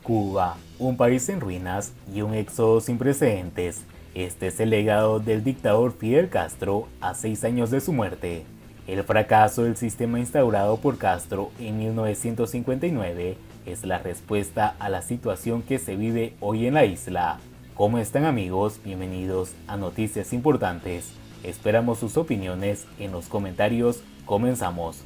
Cuba, un país en ruinas y un éxodo sin precedentes. Este es el legado del dictador Fidel Castro a 6 años de su muerte. El fracaso del sistema instaurado por Castro en 1959 es la respuesta a la situación que se vive hoy en la isla. ¿Cómo están, amigos? Bienvenidos a Noticias Importantes. Esperamos sus opiniones en los comentarios. Comenzamos.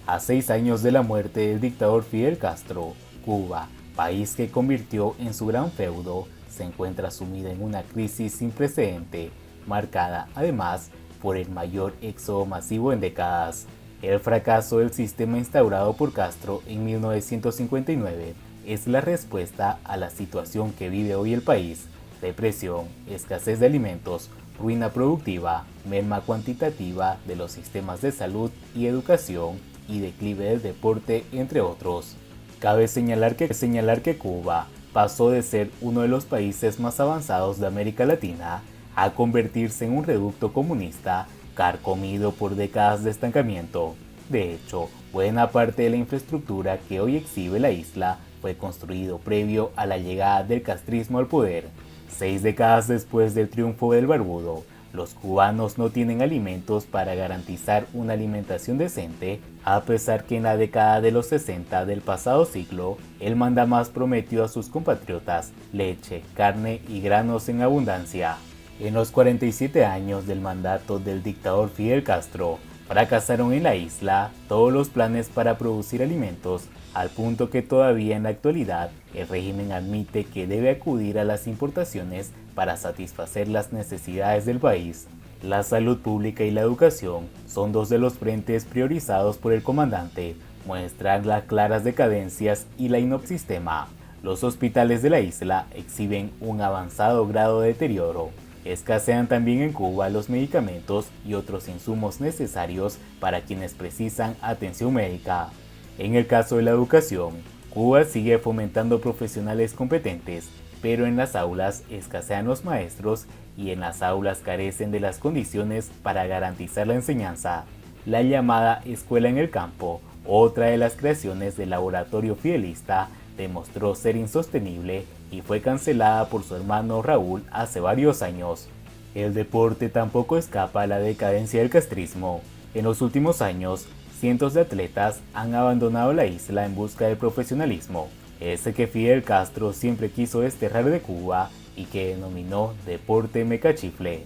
A 6 años de la muerte del dictador Fidel Castro, Cuba, país que convirtió en su gran feudo, se encuentra sumida en una crisis sin precedente, marcada además por el mayor éxodo masivo en décadas. El fracaso del sistema instaurado por Castro en 1959 es la respuesta a la situación que vive hoy el país: depresión, escasez de alimentos, ruina productiva, merma cuantitativa de los sistemas de salud y educación y declive del deporte, entre otros. Cabe señalar que Cuba pasó de ser uno de los países más avanzados de América Latina a convertirse en un reducto comunista carcomido por décadas de estancamiento. De hecho, buena parte de la infraestructura que hoy exhibe la isla fue construido previo a la llegada del castrismo al poder. 6 décadas después del triunfo del Barbudo, los cubanos no tienen alimentos para garantizar una alimentación decente, a pesar que en la década de los 60 del pasado siglo, el mandamás prometió a sus compatriotas leche, carne y granos en abundancia. En los 47 años del mandato del dictador Fidel Castro, fracasaron en la isla todos los planes para producir alimentos, al punto que todavía en la actualidad el régimen admite que debe acudir a las importaciones para satisfacer las necesidades del país. La salud pública y la educación son dos de los frentes priorizados por el comandante, muestran las claras decadencias y la inopsistema. Los hospitales de la isla exhiben un avanzado grado de deterioro. Escasean también en Cuba los medicamentos y otros insumos necesarios para quienes precisan atención médica. En el caso de la educación, Cuba sigue fomentando profesionales competentes, pero en las aulas escasean los maestros y en las aulas carecen de las condiciones para garantizar la enseñanza. La llamada Escuela en el Campo, otra de las creaciones del laboratorio fidelista, demostró ser insostenible y fue cancelada por su hermano Raúl hace varios años. El deporte tampoco escapa a la decadencia del castrismo. En los últimos años, cientos de atletas han abandonado la isla en busca del profesionalismo, ese que Fidel Castro siempre quiso desterrar de Cuba y que denominó deporte mecachifle.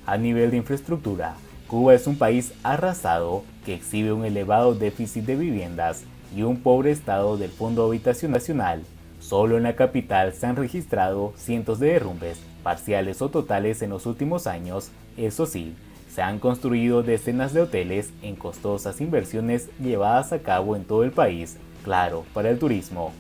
A nivel de infraestructura, Cuba es un país arrasado que exhibe un elevado déficit de viviendas y un pobre estado del Fondo Habitacional Nacional. Solo en la capital se han registrado cientos de derrumbes, parciales o totales en los últimos años. Eso sí, se han construido decenas de hoteles en costosas inversiones llevadas a cabo en todo el país, claro, para el turismo.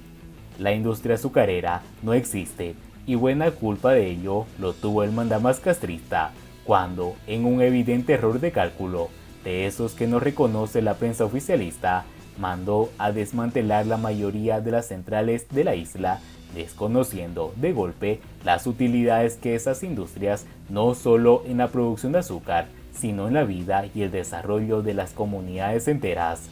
La industria azucarera no existe, y buena culpa de ello lo tuvo el mandamás castrista, cuando, en un evidente error de cálculo, de esos que no reconoce la prensa oficialista, mandó a desmantelar la mayoría de las centrales de la isla, desconociendo de golpe las utilidades que esas industrias no solo en la producción de azúcar, sino en la vida y el desarrollo de las comunidades enteras.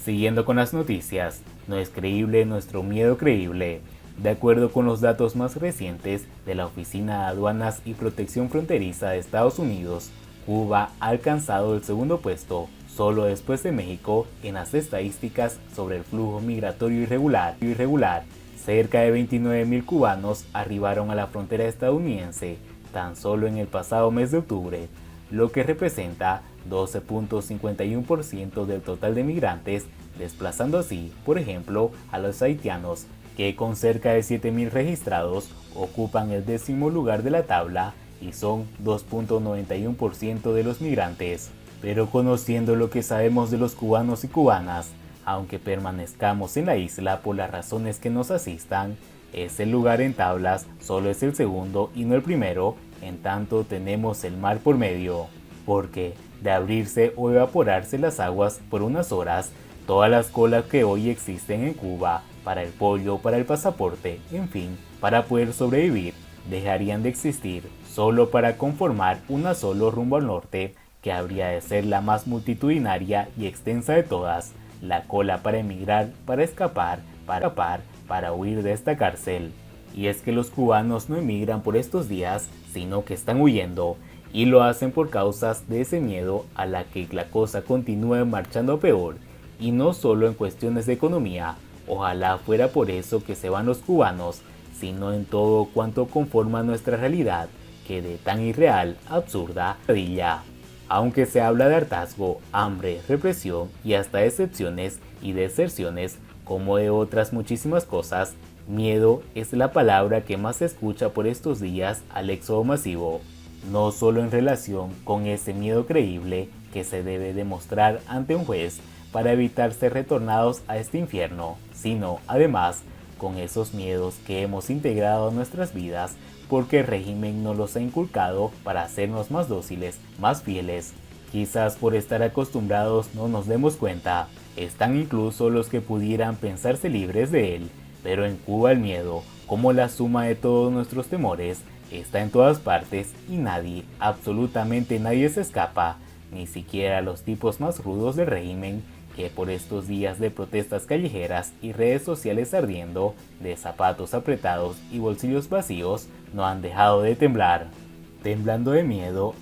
Siguiendo con las noticias, no es creíble nuestro miedo creíble. De acuerdo con los datos más recientes de la Oficina de Aduanas y Protección Fronteriza de Estados Unidos, Cuba ha alcanzado el segundo puesto, solo después de México, en las estadísticas sobre el flujo migratorio irregular. Cerca de 29.000 cubanos arribaron a la frontera estadounidense tan solo en el pasado mes de octubre, lo que representa 12.51% del total de migrantes, desplazando así, por ejemplo, a los haitianos, que con cerca de 7.000 registrados ocupan el 10º lugar de la tabla y son 2.91% de los migrantes. Pero conociendo lo que sabemos de los cubanos y cubanas, aunque permanezcamos en la isla por las razones que nos asistan, ese lugar en tablas solo es el segundo y no el primero, en tanto tenemos el mar por medio. Porque, de abrirse o evaporarse las aguas por unas horas, todas las colas que hoy existen en Cuba, para el pollo, para el pasaporte, en fin, para poder sobrevivir, dejarían de existir solo para conformar una solo rumbo al norte, que habría de ser la más multitudinaria y extensa de todas, la cola para emigrar, para escapar para huir de esta cárcel. Y es que los cubanos no emigran por estos días, sino que están huyendo, y lo hacen por causas de ese miedo a la que la cosa continúe marchando peor, y no solo en cuestiones de economía. Ojalá fuera por eso que se van los cubanos, sino en todo cuanto conforma nuestra realidad, que de tan irreal, absurda, pesadilla. Aunque se habla de hartazgo, hambre, represión y hasta excepciones y deserciones, como de otras muchísimas cosas, miedo es la palabra que más se escucha por estos días al éxodo masivo, no solo en relación con ese miedo creíble que se debe demostrar ante un juez para evitar ser retornados a este infierno, sino además con esos miedos que hemos integrado a nuestras vidas porque el régimen nos los ha inculcado para hacernos más dóciles, más fieles. Quizás por estar acostumbrados no nos demos cuenta, están incluso los que pudieran pensarse libres de él, pero en Cuba el miedo, como la suma de todos nuestros temores, está en todas partes y nadie, absolutamente nadie se escapa, ni siquiera los tipos más rudos del régimen, que por estos días de protestas callejeras y redes sociales ardiendo, de zapatos apretados y bolsillos vacíos, no han dejado de temblar. Temblando de miedo,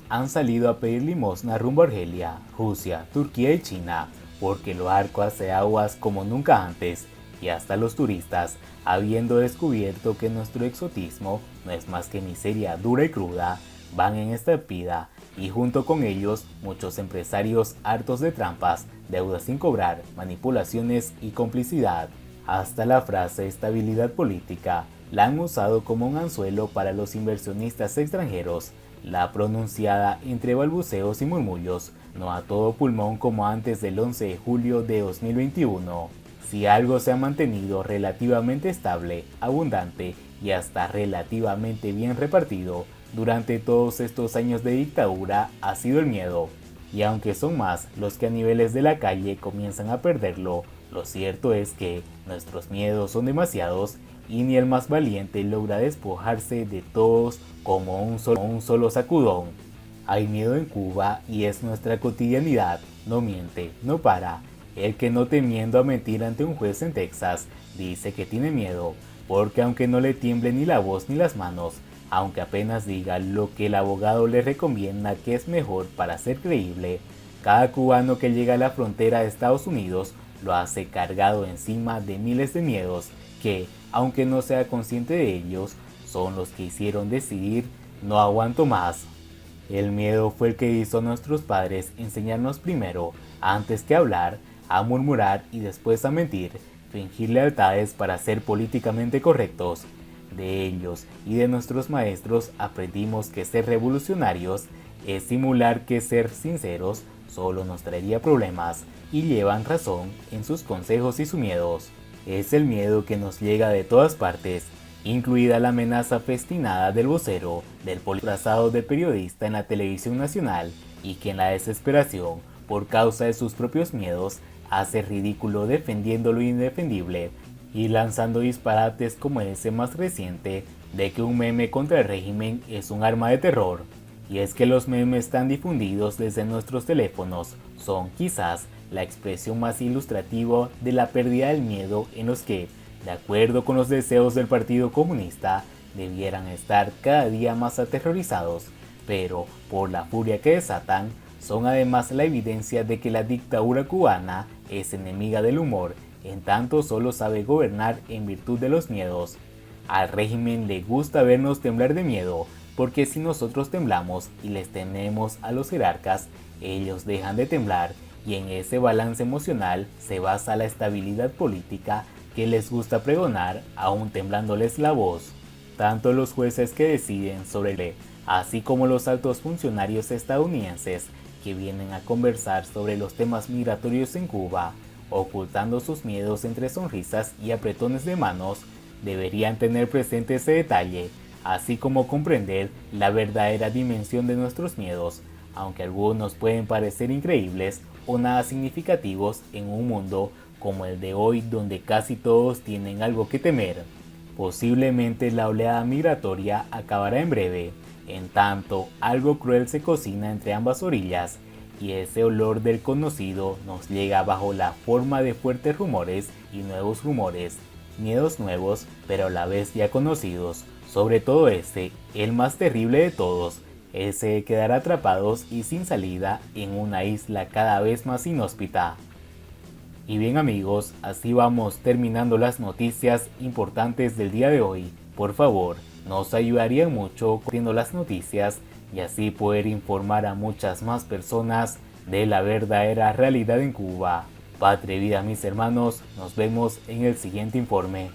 han salido a pedir limosna rumbo a Argelia, Rusia, Turquía y China, porque lo arco hace aguas como nunca antes, y hasta los turistas, habiendo descubierto que nuestro exotismo no es más que miseria dura y cruda, van en estampida, y junto con ellos muchos empresarios hartos de trampas, deudas sin cobrar, manipulaciones y complicidad. Hasta la frase estabilidad política la han usado como un anzuelo para los inversionistas extranjeros, la pronunciada entre balbuceos y murmullos, no a todo pulmón como antes del 11 de julio de 2021. Si algo se ha mantenido relativamente estable, abundante y hasta relativamente bien repartido durante todos estos años de dictadura, ha sido el miedo. Y aunque son más los que a niveles de la calle comienzan a perderlo, lo cierto es que nuestros miedos son demasiados y ni el más valiente logra despojarse de todos como un solo sacudón. Hay miedo en Cuba y es nuestra cotidianidad, no miente, no para. El que no temiendo a mentir ante un juez en Texas dice que tiene miedo, porque aunque no le tiemble ni la voz ni las manos, aunque apenas diga lo que el abogado le recomienda que es mejor para ser creíble, cada cubano que llega a la frontera de Estados Unidos lo hace cargado encima de miles de miedos que, aunque no sea consciente de ellos, son los que hicieron decidir no aguanto más. El miedo fue el que hizo a nuestros padres enseñarnos primero, antes que hablar, a murmurar y después a mentir, fingir lealtades para ser políticamente correctos. De ellos y de nuestros maestros aprendimos que ser revolucionarios es simular que ser sinceros solo nos traería problemas, y llevan razón en sus consejos y sus miedos. Es el miedo que nos llega de todas partes, incluida la amenaza festinada del vocero, del disfrazado de periodista en la televisión nacional, y que en la desesperación, por causa de sus propios miedos, hace ridículo defendiendo lo indefendible y lanzando disparates como ese más reciente de que un meme contra el régimen es un arma de terror. Y es que los memes tan difundidos desde nuestros teléfonos son quizás la expresión más ilustrativa de la pérdida del miedo en los que, de acuerdo con los deseos del Partido Comunista, debieran estar cada día más aterrorizados, pero por la furia que desatan, son además la evidencia de que la dictadura cubana es enemiga del humor, en tanto solo sabe gobernar en virtud de los miedos. Al régimen le gusta vernos temblar de miedo, porque si nosotros temblamos y les tememos a los jerarcas, ellos dejan de temblar, y en ese balance emocional se basa la estabilidad política que les gusta pregonar, aún temblándoles la voz. Tanto los jueces que deciden sobre el así como los altos funcionarios estadounidenses que vienen a conversar sobre los temas migratorios en Cuba, ocultando sus miedos entre sonrisas y apretones de manos, deberían tener presente ese detalle, así como comprender la verdadera dimensión de nuestros miedos, aunque algunos pueden parecer increíbles o nada significativos en un mundo como el de hoy donde casi todos tienen algo que temer. Posiblemente la oleada migratoria acabará en breve, en tanto algo cruel se cocina entre ambas orillas, y ese olor del conocido nos llega bajo la forma de fuertes rumores y nuevos rumores, miedos nuevos pero a la vez ya conocidos, sobre todo este, el más terrible de todos, ese de quedar atrapados y sin salida en una isla cada vez más inhóspita. Y bien amigos, así vamos terminando las noticias importantes del día de hoy. Por favor, nos ayudaría mucho compartiendo las noticias y así poder informar a muchas más personas de la verdadera realidad en Cuba. Patria y vida mis hermanos, nos vemos en el siguiente informe.